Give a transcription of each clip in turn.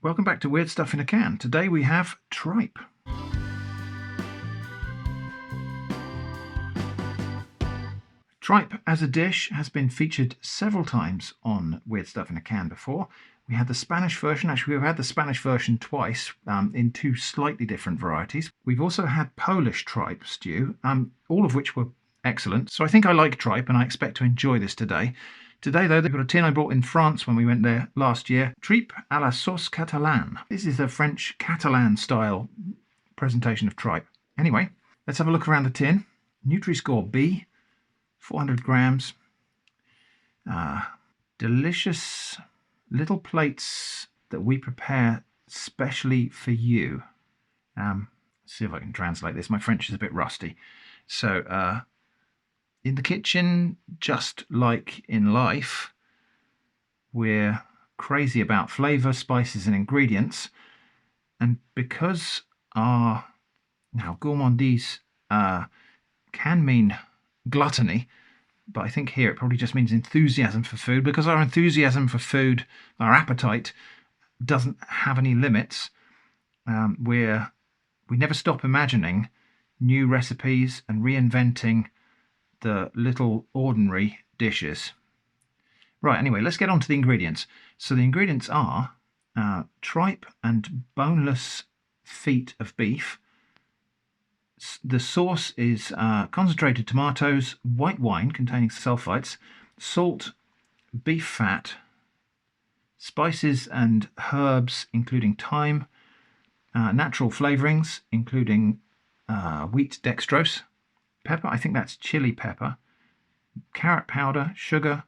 Welcome back to Weird Stuff in a Can. Today we have tripe. Tripe as a dish has been featured several times on Weird Stuff in a Can before. We had the Spanish version, actually we've had the Spanish version twice in two slightly different varieties. We've also had Polish tripe stew, all of which were excellent. So I think I like tripe and I expect to enjoy this today. Today, though, they've got a tin I bought in France when we went there last year. Tripe à la sauce catalane. This is a French Catalan-style presentation of tripe. Anyway, let's have a look around the tin. Nutri-Score B, 400 grams. Delicious little plates that we prepare specially for you. Let's see if I can translate this. My French is a bit rusty. So, in the kitchen, just like in life, we're crazy about flavour, spices and ingredients. And because our gourmandise can mean gluttony, but I think here it probably just means enthusiasm for food. Because our enthusiasm for food, our appetite, doesn't have any limits, we never stop imagining new recipes and reinventing the little ordinary dishes. Right, anyway, let's get on to the ingredients. So the ingredients are tripe and boneless feet of beef. The sauce is concentrated tomatoes, white wine containing sulfites, salt, beef fat, spices and herbs including thyme, natural flavourings including wheat dextrose, pepper, I think that's chili pepper, carrot powder, sugar,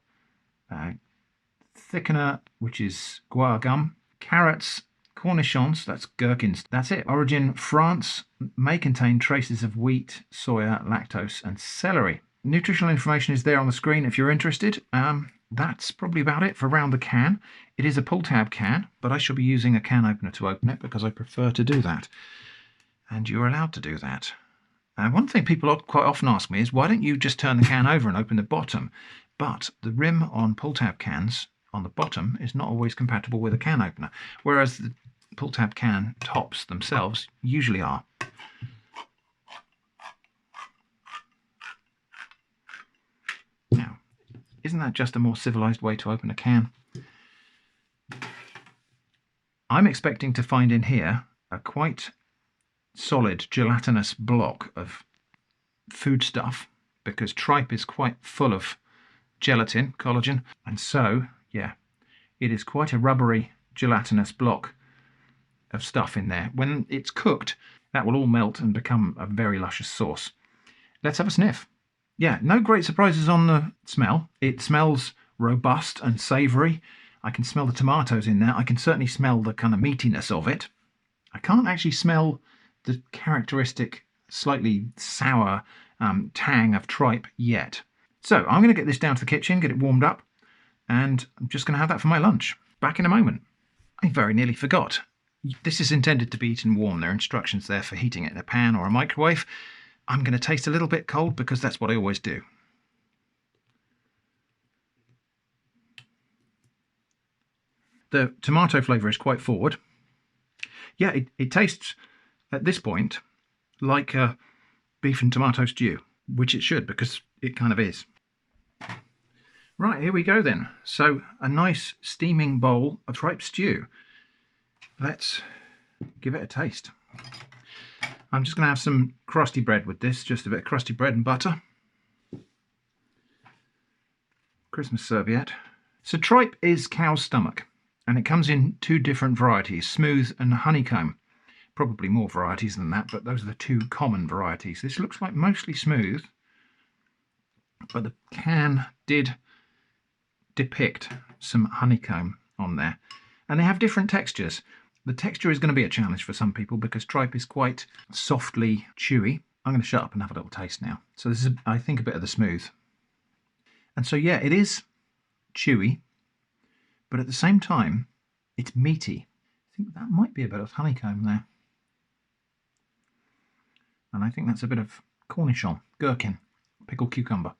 thickener, which is guar gum, carrots, cornichons, that's gherkins, that's it. Origin France, may contain traces of wheat, soya, lactose and celery. Nutritional information is there on the screen if you're interested. That's probably about it for around the can. It is a pull tab can, but I shall be using a can opener to open it because I prefer to do that. And you're allowed to do that. One thing people quite often ask me is, why don't you just turn the can over and open the bottom? But the rim on pull-tab cans on the bottom is not always compatible with a can opener, whereas the pull-tab can tops themselves usually are. Now, isn't that just a more civilized way to open a can? I'm expecting to find in here a quite solid gelatinous block of food stuff, because tripe is quite full of gelatin, collagen, and so yeah, it is quite a rubbery gelatinous block of stuff in there. When it's cooked, that will all melt and become a very luscious sauce. Let's have a sniff. Yeah, no great surprises on the smell. It smells robust and savoury. I can smell the tomatoes in there. I can certainly smell the kind of meatiness of it. I can't actually smell the characteristic slightly sour tang of tripe yet. So I'm going to get this down to the kitchen, get it warmed up, and I'm just going to have that for my lunch. Back in a moment. I very nearly forgot. This is intended to be eaten warm. There are instructions there for heating it in a pan or a microwave. I'm going to taste a little bit cold because that's what I always do. The tomato flavour is quite forward. Yeah, it tastes at this point like a beef and tomato stew, which it should, because it kind of is. Right, here we go then. So a nice steaming bowl of tripe stew. Let's give it a taste. I'm just going to have some crusty bread with this, just a bit of crusty bread and butter. Christmas serviette. So tripe is cow's stomach, and it comes in two different varieties, smooth and honeycomb. Probably more varieties than that, but those are the two common varieties. This looks like mostly smooth, but the can did depict some honeycomb on there. And they have different textures. The texture is going to be a challenge for some people because tripe is quite softly chewy. I'm going to shut up and have a little taste now. So this is, I think, a bit of the smooth. And so yeah, it is chewy, but at the same time, it's meaty. I think that might be a bit of honeycomb there. And I think that's a bit of cornichon, gherkin, pickled cucumber.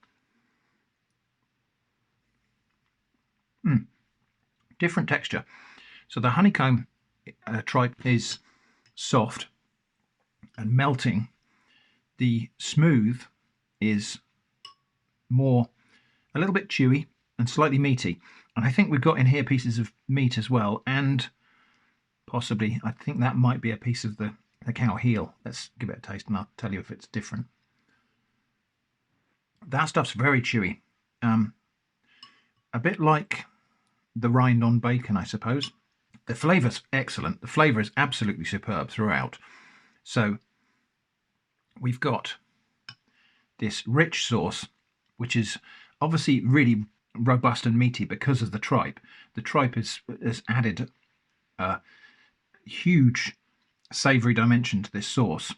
Different texture. So the honeycomb tripe is soft and melting. The smooth is more, a little bit chewy and slightly meaty. And I think we've got in here pieces of meat as well, and possibly, I think that might be a piece of the cow heel. Let's give it a taste and I'll tell you if it's different. That stuff's very chewy. A bit like the rind on bacon, I suppose. The flavour's excellent. The flavour is absolutely superb throughout. So we've got this rich sauce, which is obviously really robust and meaty because of the tripe. The tripe has added a huge savoury dimension to this sauce.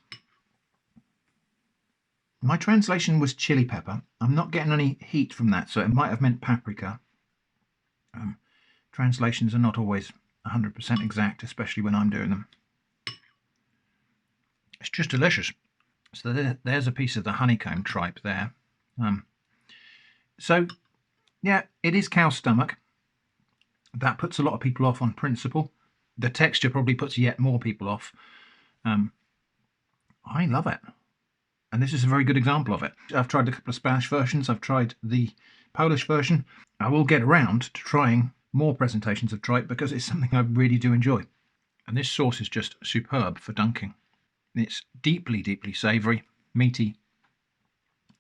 My translation was chili pepper. I'm not getting any heat from that, so it might have meant paprika. Translations are not always 100% exact, especially when I'm doing them. It's just delicious. So there's a piece of the honeycomb tripe there. So, yeah, it is cow stomach. That puts a lot of people off on principle. The texture probably puts yet more people off. I love it. And this is a very good example of it. I've tried a couple of Spanish versions. I've tried the Polish version. I will get around to trying more presentations of tripe because it's something I really do enjoy. And this sauce is just superb for dunking. It's deeply, deeply savoury, meaty,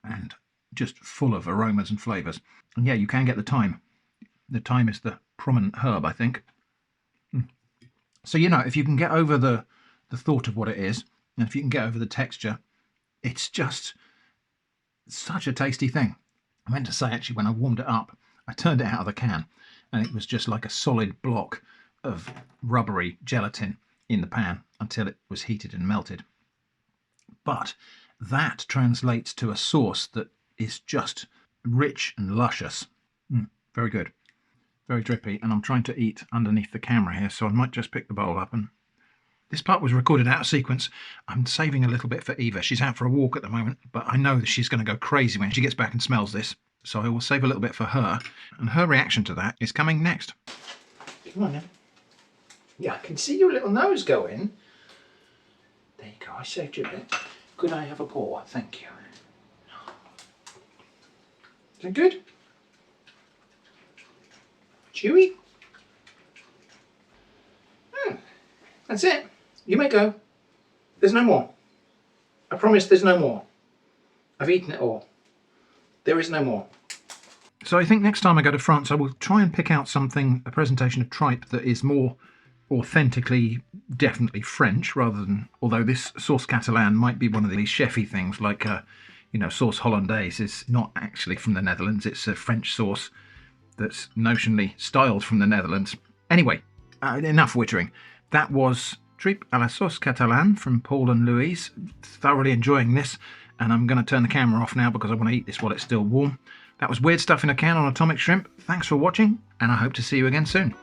and just full of aromas and flavours. And yeah, you can get the thyme. The thyme is the prominent herb, I think. So, you know, if you can get over the thought of what it is, and if you can get over the texture, it's just such a tasty thing. I meant to say, actually, when I warmed it up, I turned it out of the can, and it was just like a solid block of rubbery gelatin in the pan until it was heated and melted. But that translates to a sauce that is just rich and luscious. Very good. Very drippy, and I'm trying to eat underneath the camera here, so I might just pick the bowl up. And this part was recorded out of sequence. I'm saving a little bit for Eva. She's out for a walk at the moment, but I know that she's going to go crazy when she gets back and smells this. So I will save a little bit for her, and her reaction to that is coming next. Come on then. Yeah, I can see your little nose going. There you go, I saved you a bit. Could I have a paw? Thank you. Is that good? Chewy? That's it. You may go. There's no more. I promise there's no more. I've eaten it all. There is no more. So I think next time I go to France I will try and pick out something, a presentation of tripe that is more authentically, definitely French, rather than, although this sauce Catalan might be one of these chefy things like, sauce hollandaise is not actually from the Netherlands. It's a French sauce that's notionally styled from the Netherlands. Anyway, enough wittering. That was Tripe à la sauce Catalane from Paul and Louise. Thoroughly enjoying this, and I'm going to turn the camera off now because I want to eat this while it's still warm. That was Weird Stuff in a Can on Atomic Shrimp. Thanks for watching, and I hope to see you again soon.